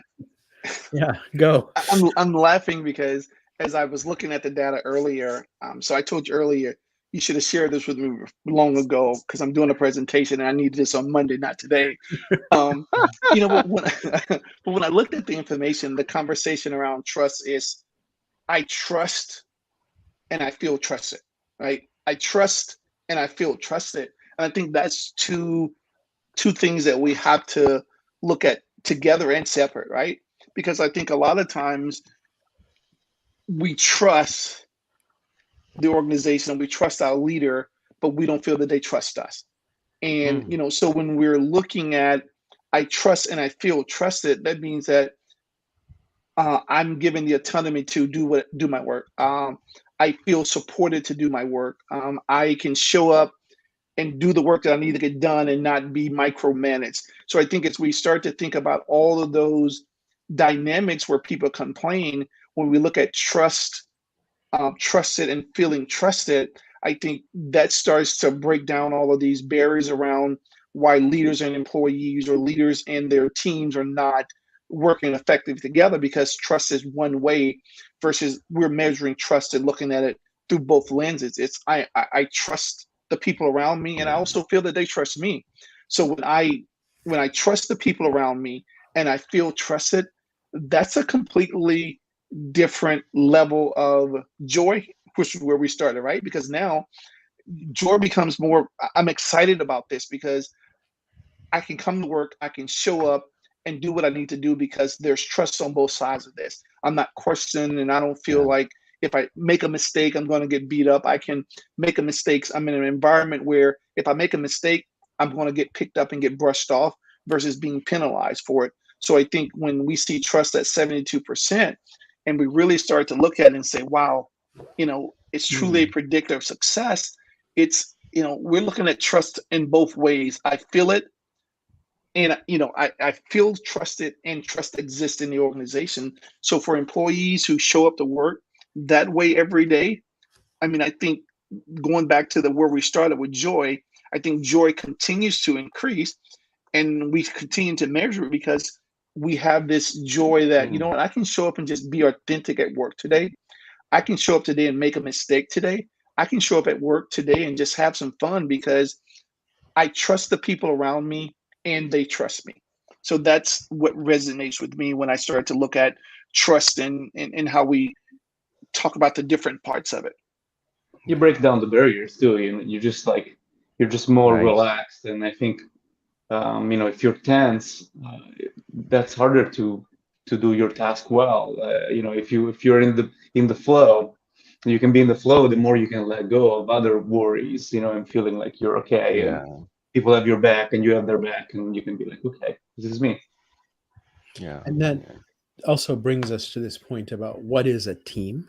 Yeah, go. I'm laughing because as I was looking at the data earlier, so I told you earlier you should have shared this with me long ago because I'm doing a presentation and I need this on Monday, not today. Um, but when but when I looked at the information, the conversation around trust is I trust and I feel trusted, right? I trust and I feel trusted, and I think that's two things that we have to look at together and separate, right? Because I think a lot of times we trust the organization, we trust our leader, but we don't feel that they trust us. And Mm. so when we're looking at I trust and I feel trusted, that means that I'm given the autonomy to do my work. I feel supported to do my work. I can show up and do the work that I need to get done and not be micromanaged. So I think as we start to think about all of those dynamics where people complain, when we look at trust, trusted and feeling trusted, I think that starts to break down all of these barriers around why leaders and employees or leaders and their teams are not working effectively together, because trust is one way versus we're measuring trust and looking at it through both lenses. It's I trust the people around me and I also feel that they trust me. So when I trust the people around me and I feel trusted, that's a completely different level of joy, which is where we started, right? Because now joy becomes more, I'm excited about this because I can come to work, I can show up and do what I need to do because there's trust on both sides of this. I'm not questioned and I don't feel Yeah. like if I make a mistake, I'm going to get beat up. I can make a mistake. I'm in an environment where if I make a mistake, I'm going to get picked up and get brushed off versus being penalized for it. So I think when we see trust at 72% and we really start to look at it and say, wow, it's truly a Mm. predictor of success. It's, we're looking at trust in both ways. I feel it and I feel trusted and trust exists in the organization. So for employees who show up to work that way every day, I mean, I think going back to the where we started with joy, I think joy continues to increase and we continue to measure it because we have this joy that, Mm. what, I can show up and just be authentic at work today. I can show up today and make a mistake today. I can show up at work today and just have some fun because I trust the people around me and they trust me. So that's what resonates with me when I start to look at trust and how we talk about the different parts of it. You break down the barriers too. You're just more Nice. relaxed, and I think if you're tense, that's harder to do your task well. If you're in the flow, you can be in the flow. The more you can let go of other worries, and feeling like you're okay. And Yeah. people have your back and you have their back, and you can be like, okay, this is me. Yeah. And that Yeah. also brings us to this point about what is a team.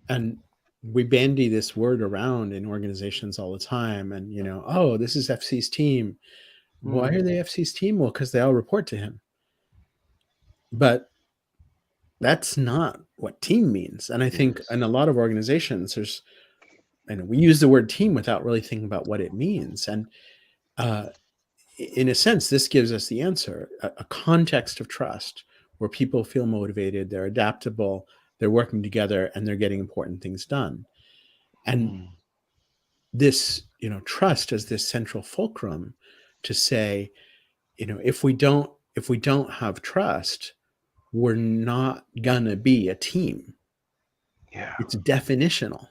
And we bandy this word around in organizations all the time. And, oh, this is FC's team. Why are they FC's team? Well, because they all report to him. But that's not what team means. And I think Yes. in a lot of organizations, we use the word team without really thinking about what it means. And in a sense, this gives us the answer, a context of trust where people feel motivated, they're adaptable, they're working together, and they're getting important things done. And this, trust as this central fulcrum to say, if we don't have trust, we're not gonna be a team. Yeah. It's definitional.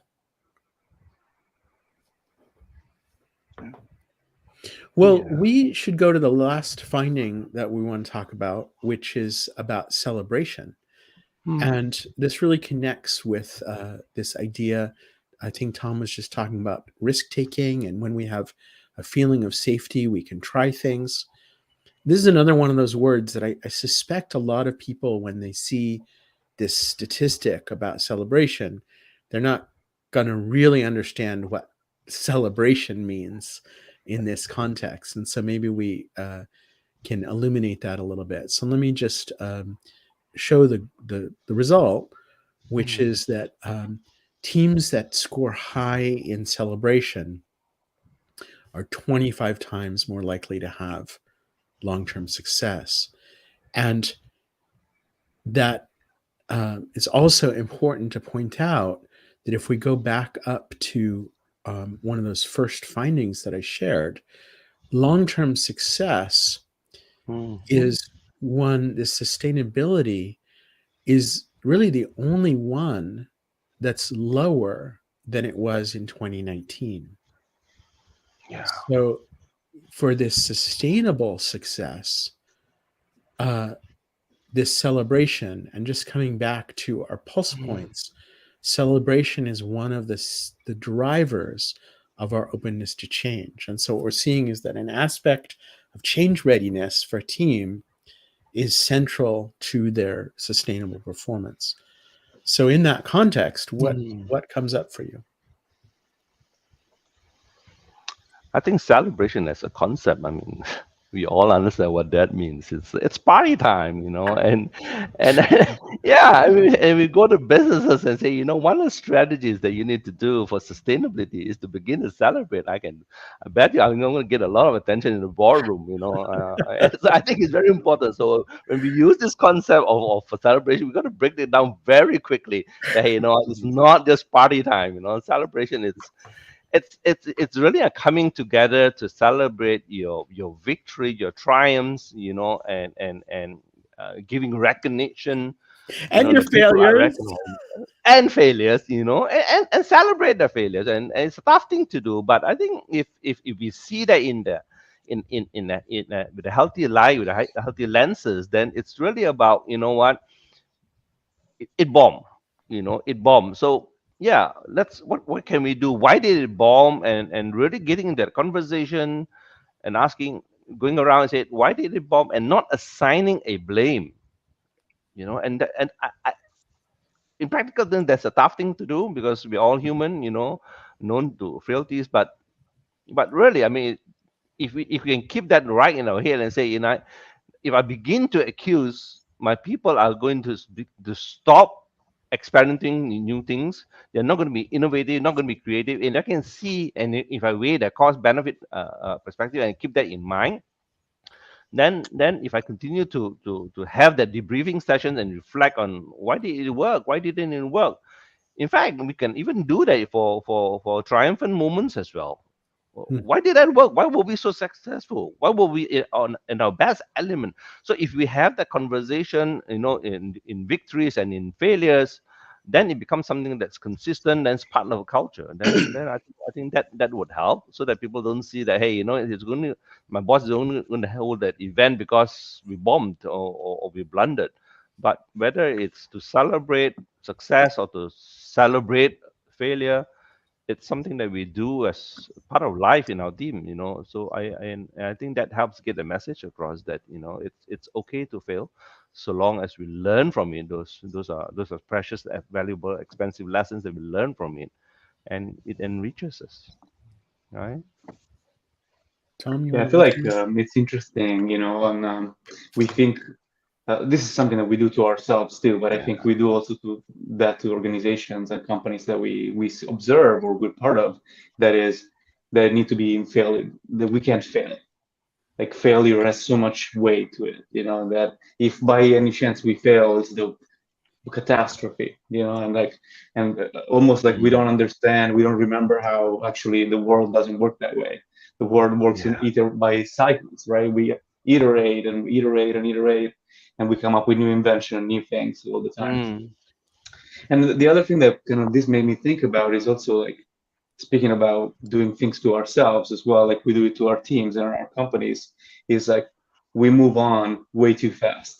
Well, Yeah. we should go to the last finding that we want to talk about, which is about celebration. And this really connects with this idea. I think Tom was just talking about risk taking. And when we have a feeling of safety, we can try things. This is another one of those words that I suspect a lot of people, when they see this statistic about celebration, they're not going to really understand what celebration means in this context. And so maybe we can illuminate that a little bit. So let me just show the result, which is that teams that score high in celebration are 25 times more likely to have long-term success. And that it's also important to point out that if we go back up to one of those first findings that I shared, long-term success is the sustainability is really the only one that's lower than it was in 2019. Yeah. So for this sustainable success, this celebration, and just coming back to our pulse points, celebration is one of the drivers of our openness to change. And so what we're seeing is that an aspect of change readiness for a team is central to their sustainable performance. So in that context, what comes up for you? I think celebration as a concept, I mean, we all understand what that means. It's party time, and yeah, I mean, and we go to businesses and say, one of the strategies that you need to do for sustainability is to begin to celebrate. I bet you I'm going to get a lot of attention in the boardroom, and so I think it's very important. So when we use this concept of celebration, we got to break it down very quickly. That, hey, it's not just party time, celebration is it's really a coming together to celebrate your victory, your triumphs, and giving recognition, And your the people are failures. recognized, and failures, and celebrate the failures, and it's a tough thing to do, but I think if we see that with a healthy light, with a healthy lenses, then it's really about what it bombed. It bombed. So yeah, let's what can we do? Why did it bomb? And really getting in that conversation and asking, going around and say, why did it bomb? And not assigning a blame. And in practical then that's a tough thing to do because we're all human, known to frailties. But really, I mean, if we can keep that right in our head and say, if I begin to accuse, my people are going to stop experimenting in new things. They're not going to be innovative, not going to be creative. And I can see, and if I weigh the cost benefit perspective and keep that in mind, then if I continue to have that debriefing session and reflect on why did it work, why didn't it work. In fact, we can even do that for triumphant moments as well. Why did that work? Why were we so successful? Why were we in our best element? So if we have that conversation, in victories and in failures, then it becomes something that's consistent. That's part of a culture. Then I think that would help, so that people don't see that, hey, it's going to, my boss is only going to hold that event because we bombed or we blundered. But whether it's to celebrate success or to celebrate failure, it's something that we do as part of life in our team, so I think that helps get the message across that it's okay to fail, so long as we learn from it. Those are precious, valuable, expensive lessons that we learn from it, and it enriches us, right? Tom, you Yeah, I want feel to like answer? it's interesting, and we think this is something that we do to ourselves too, but I Yeah. think we do also that to organizations and companies that we observe or we're part of. That need to be in failure, that we can't fail. Like failure has so much weight to it, that if by any chance we fail, it's the catastrophe, and almost like we Mm. don't understand, we don't remember how actually the world doesn't work that way. The world works in Yeah. either by cycles, right? We iterate and iterate and iterate, and we come up with new invention and new things all the time. Mm. And the other thing that kind of this made me think about is also like speaking about doing things to ourselves as well, like we do it to our teams and our companies, is like we move on way too fast.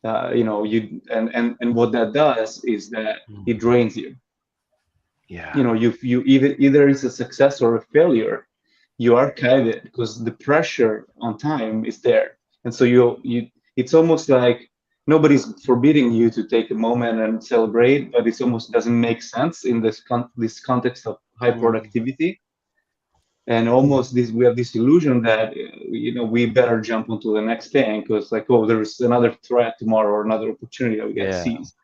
And what that does is that it Mm. drains you. Yeah. You either it's a success or a failure. You archive it because the pressure on time is there, and so you it's almost like nobody's forbidding you to take a moment and celebrate, but it almost doesn't make sense in this context of high Mm. productivity. And almost this we have this illusion that we better jump onto the next thing because like, oh, there's another threat tomorrow or another opportunity that we got to Yeah. seize.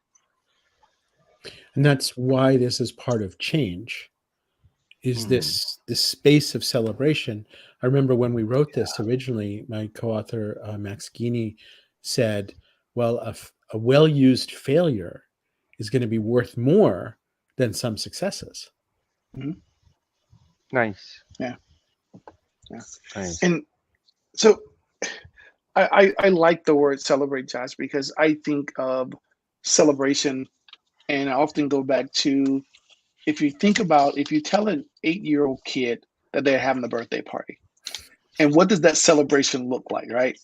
And that's why this is part of change, is Mm. this space of celebration. I remember when we wrote this originally, my co-author Max Guini said, well, a well-used failure is going to be worth more than some successes. Mhm. Nice. Yeah. Yeah. Nice. And so I like the word celebrate, Josh, because I think of celebration, and I often go back to, if you tell an 8-year-old kid that they're having a birthday party, and what does that celebration look like, right?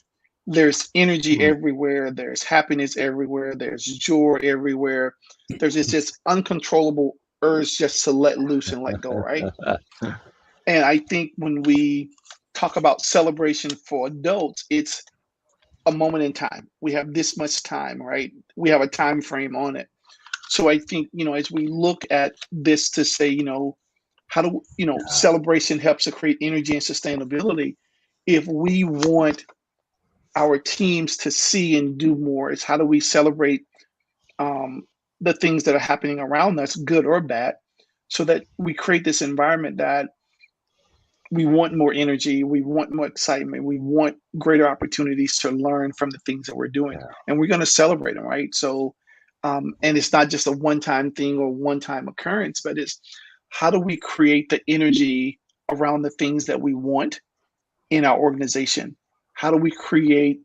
There's energy Mm. everywhere, there's happiness everywhere, there's joy everywhere. There's this just uncontrollable urge just to let loose and let go, right? And I think when we talk about celebration for adults, it's a moment in time. We have this much time, right? We have a time frame on it. So I think, as we look at this to say, how do, celebration helps to create energy and sustainability. If we want our teams to see and do more, it's how do we celebrate um, the things that are happening around us, good or bad, so that we create this environment that we want more energy, we want more excitement, we want greater opportunities to learn from the things that we're doing, Yeah. and we're going to celebrate them, right? So, and it's not just a one-time thing or one-time occurrence, but it's how do we create the energy around the things that we want in our organization? How do we create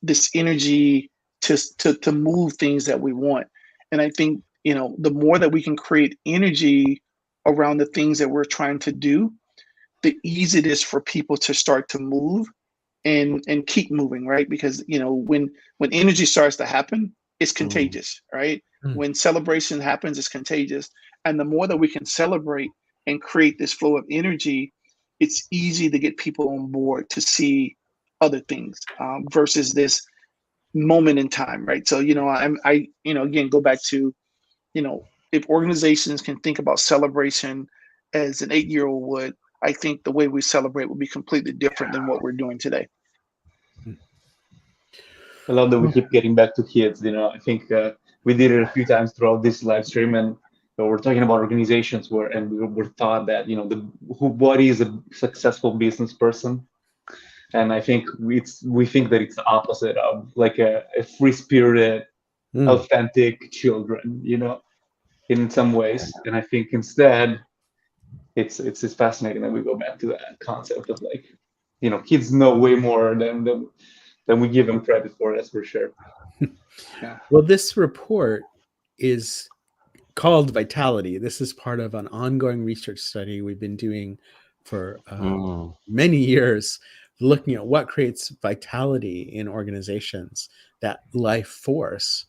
this energy to move things that we want? And I think the more that we can create energy around the things that we're trying to do, the easier it is for people to start to move and keep moving, right? Because when energy starts to happen, it's Mm. contagious, right? Mm. When celebration happens, it's contagious. And the more that we can celebrate and create this flow of energy, it's easy to get people on board to see other things versus this moment in time, right? So again go back to if organizations can think about celebration as an 8-year-old would, I think the way we celebrate will be completely different than what we're doing today. I love that we Well, keep getting back to kids. I think we did it a few times throughout this live stream, and we're talking about organizations and we're taught that what is a successful business person, and I think we think that it's the opposite of like a free-spirited, authentic children, in some ways. And I think instead, it's fascinating that we go back to that concept of like, kids know way more than we give them credit for. That's for sure. Yeah. well, this report is called Vitality. This is part of an ongoing research study we've been doing for Mm. many years, looking at what creates vitality in organizations, that life force.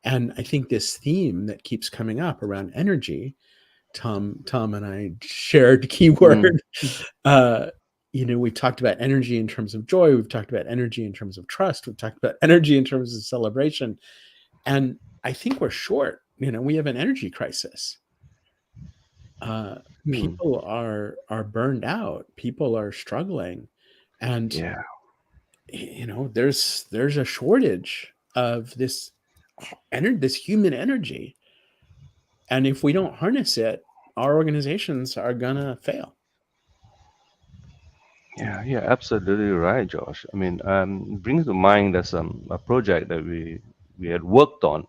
And I think this theme that keeps coming up around energy Tom and I shared keyword. We've talked about energy in terms of joy. We've talked about energy in terms of trust. We've talked about energy in terms of celebration. And I think we're short. We have an energy crisis. People are burned out. People are struggling. And, there's a shortage of this human energy. And if we don't harness it, our organizations are gonna fail. Yeah, absolutely right, Josh. I mean, it brings to mind there's a project that we had worked on.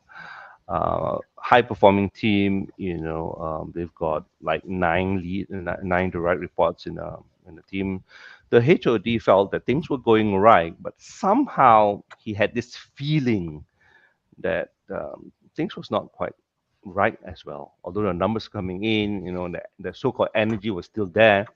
High performing team, they've got like nine direct reports in the team. The HOD felt that things were going right, but somehow he had this feeling that things was not quite right as well. Although the numbers coming in, the so-called energy was still there.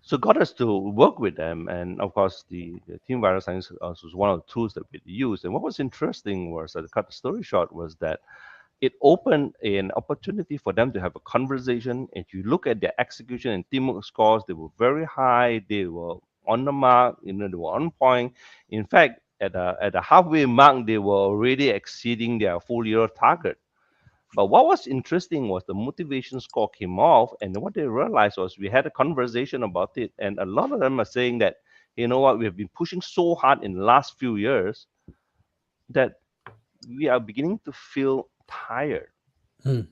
So got us to work with them, and of course the team virus science was one of the tools that we used. And what was interesting was, to cut the story short, was that it opened an opportunity for them to have a conversation. If you look at their execution and teamwork scores, they were very high. They were on the mark. They were on point. In fact, at the halfway mark, they were already exceeding their full year target. But what was interesting was the motivation score came off, and what they realized was we had a conversation about it, and a lot of them are saying that, you know what, we have been pushing so hard in the last few years that we are beginning to feel tired. And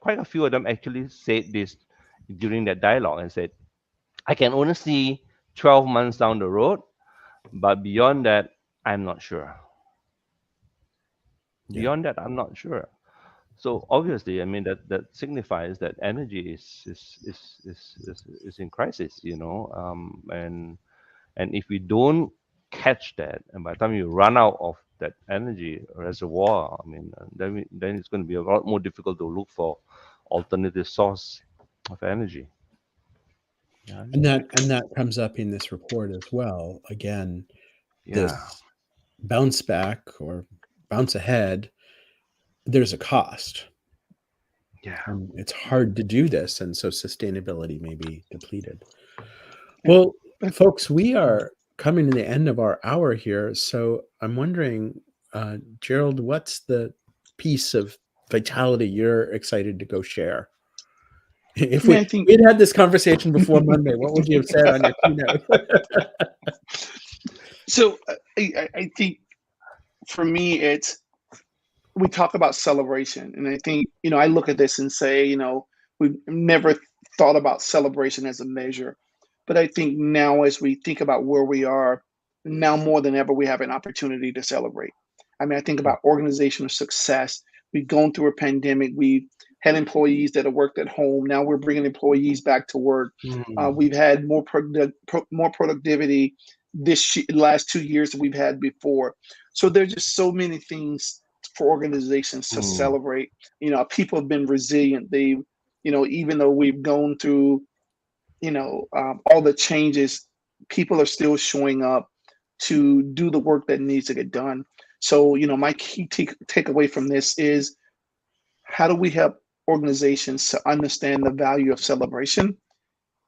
quite a few of them actually said this during that dialogue and said, I can only see 12 months down the road, but beyond that, I'm not sure. Beyond that, I'm not sure. So obviously, I mean that signifies that energy is in crisis, and if we don't catch that, and by the time you run out of that energy reservoir, I mean, then it's going to be a lot more difficult to look for alternative source of energy. Yeah. And that comes up in this report as well. Again, this bounce back or bounce ahead, there's a cost. It's hard to do this, and so sustainability may be depleted. Well, folks, we are coming to the end of our hour here, so I'm wondering, Gerald, what's the piece of vitality you're excited to go share? If we had this conversation before Monday, what would you have said on your keynote? So I think for me, we talk about celebration, and I think, I look at this and say, we've never thought about celebration as a measure, but I think now, as we think about where we are now more than ever, we have an opportunity to celebrate. I mean, I think about organizational success. We've gone through a pandemic. We've had employees that have worked at home. Now we're bringing employees back to work. We've had more productivity last 2 years than we've had before. So there's just so many things for organizations to celebrate. People have been resilient. They've, even though we've gone through, all the changes, people are still showing up to do the work that needs to get done. So, my key takeaway from this is, how do we help organizations to understand the value of celebration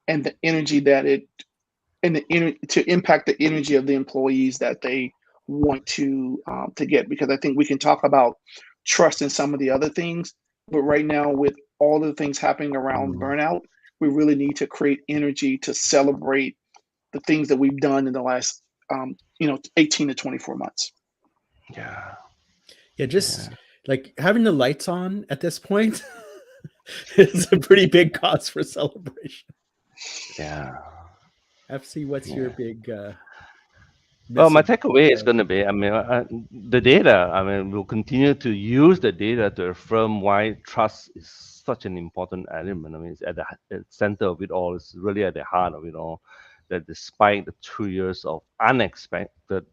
and the energy to impact the energy of the employees that they want to get? Because I think we can talk about trust and some of the other things, but right now, with all the things happening around burnout, we really need to create energy to celebrate the things that we've done in the last 18 to 24 months. Just like having the lights on at this point is a pretty big cause for celebration. FC, what's your big well, my takeaway is going to be, I mean, the data, I mean, we'll continue to use the data to affirm why trust is such an important element. I mean, it's at the center of it all. It's really at the heart of it all. That despite the 2 years of unexpected,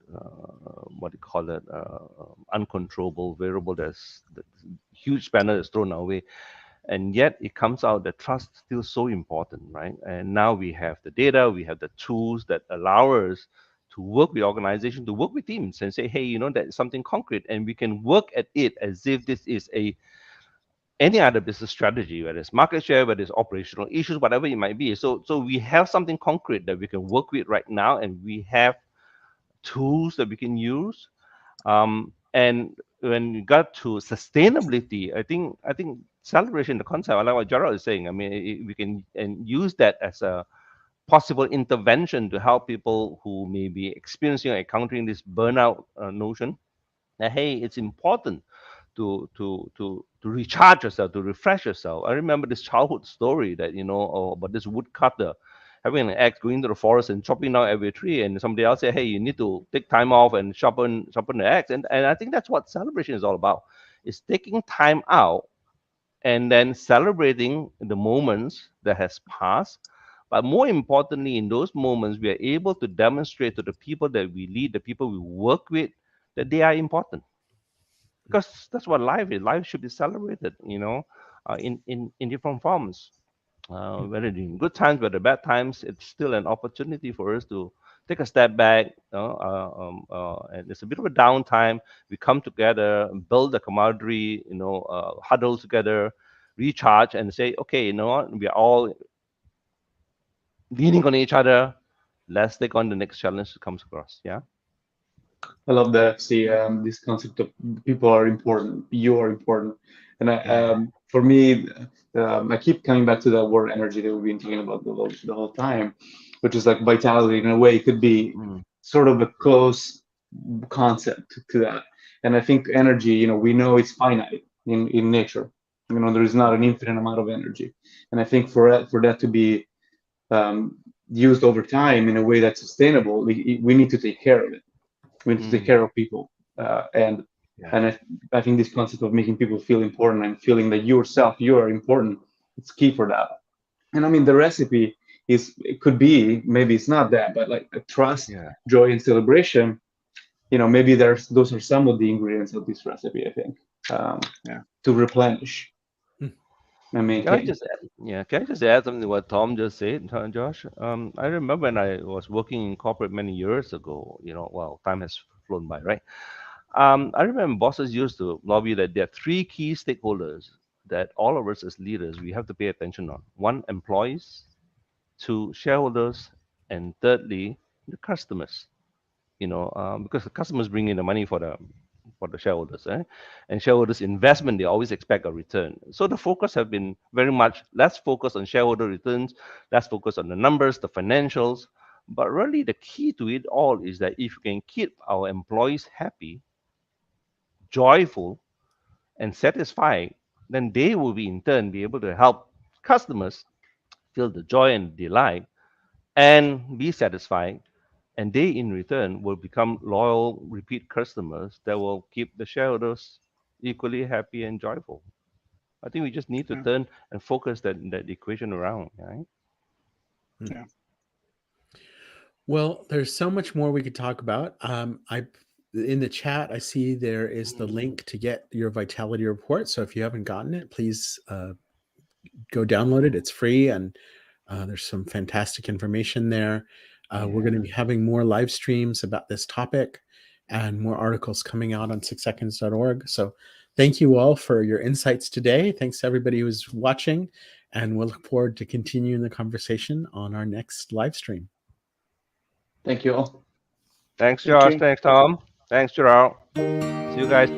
uncontrollable variable, there's the huge spanner is thrown our way. And yet it comes out that trust is still so important, right? And now we have the data, we have the tools that allow us to work with organizations, to work with teams and say, hey, that's something concrete, and we can work at it as if this is a any other business strategy, whether it's market share, whether it's operational issues, whatever it might be. So we have something concrete that we can work with right now, and we have tools that we can use. And when you got to sustainability, I think celebration, the concept, I like what Gerald is saying. I mean, we can and use that as a possible intervention to help people who may be experiencing or encountering this burnout notion. That hey, it's important to recharge yourself, to refresh yourself. I remember this childhood story that about this woodcutter having an axe going to the forest and chopping down every tree, and somebody else say, "Hey, you need to take time off and sharpen the axe." And I think that's what celebration is all about. It's taking time out and then celebrating the moments that has passed. But more importantly, in those moments, we are able to demonstrate to the people that we lead, the people we work with, that they are important, because that's what life is. Life should be celebrated, in different forms. Whether in good times, whether bad times, it's still an opportunity for us to take a step back. And it's a bit of a downtime. We come together, build the camaraderie, huddle together, recharge, and say, okay, you know what, we are all leaning on each other. Let's take on the next challenge that comes across. Yeah. I love that. See, this concept of people are important, you are important, and for me, I keep coming back to that word energy that we've been talking about the whole time, which is like vitality. In a way, it could be sort of a close concept to that. And I think energy, we know it's finite in nature. There is not an infinite amount of energy, and I think for that to be used over time in a way that's sustainable, we need to take care of it. We need to take care of people, and I think this concept of making people feel important and feeling that you are important, it's key for that. And I mean, the recipe it could be, maybe it's not that, but like trust, joy, and celebration. Maybe those are some of the ingredients of this recipe, I think, to replenish. I mean, can I just add something to what Tom just said, Josh? I remember when I was working in corporate many years ago. Well, time has flown by, right? I remember bosses used to lobby that there are three key stakeholders that all of us as leaders we have to pay attention on. One, employees; two, shareholders; and thirdly, the customers. Because the customers bring in the money for the shareholders, and shareholders' investment, they always expect a return. So the focus have been very much less focused on shareholder returns, less focused on the numbers, the financials. But really, the key to it all is that if we can keep our employees happy, joyful, and satisfied, then they will be in turn be able to help customers feel the joy and delight and be satisfied, and they in return will become loyal repeat customers that will keep the shareholders equally happy and joyful. I think we just need to turn and focus that equation around, right? Yeah. Well, there's so much more we could talk about. In the chat, I see there is the link to get your vitality report. So if you haven't gotten it, please go download it. It's free, and there's some fantastic information there. We're going to be having more live streams about this topic and more articles coming out on 6seconds.org. So thank you all for your insights today. Thanks to everybody who's watching, and we'll look forward to continuing the conversation on our next live stream. Thank you all. Thanks, Josh. Thanks, Tom. Thanks, Gerald. See you guys.